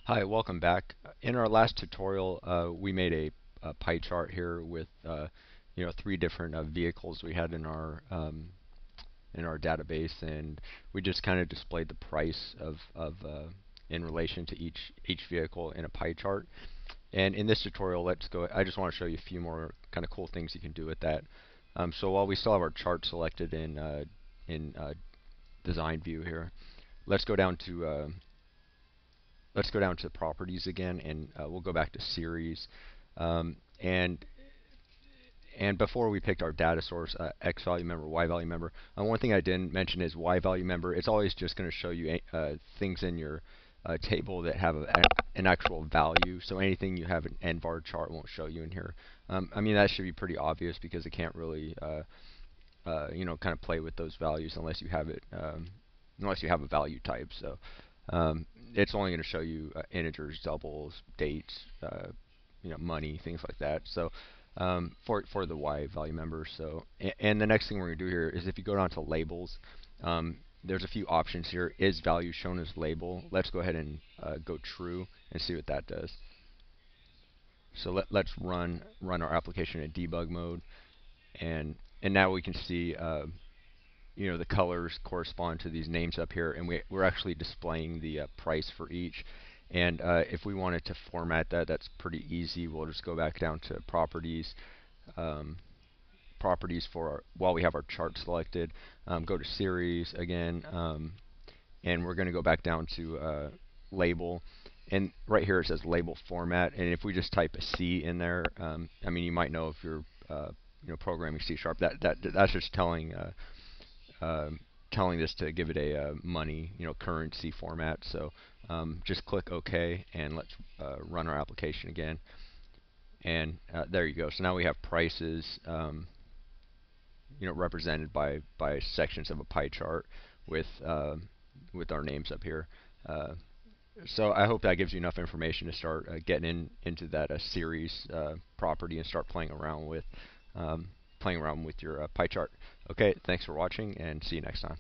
Hi, welcome back. In our last tutorial, we made a pie chart here with three different vehicles we had in our database, and we just kind of displayed the price of in relation to each vehicle in a pie chart. And in this tutorial, let's go. I just want to show you a few more kind of cool things you can do with that. So while we still have our chart selected in design view here, let's go down to properties again, and we'll go back to series. Um, and and before we picked our data source, X value member, Y value member, one thing I didn't mention is Y value member. It's always just going to show you things in your table that have an actual value. So anything you have an NVAR chart won't show you in here. I mean, that should be pretty obvious because it can't really kind of play with those values unless you have it, unless you have a value type. So it's only going to show you integers, doubles, dates, money, things like that. So for the Y value member. So and the next thing we're going to do here is if you go down to labels, there's a few options here. Is value shown as label? Let's go ahead and go true and see what that does. So let's run our application in debug mode, and now we can see the colors correspond to these names up here, and we're actually displaying the price for each. And if we wanted to format that, that's pretty easy. We'll just go back down to properties, um, while we have our chart selected. Go to series again, and we're going to go back down to label. And right here it says label format. And if we just type a C in there, I mean, you might know if you're programming C#. That's just telling this to give it a money, currency format. So just click OK, and let's run our application again. And there you go. So now we have prices, represented by sections of a pie chart with our names up here. So I hope that gives you enough information to start getting into that series property and start playing around with your pie chart. Okay, thanks for watching, and see you next time.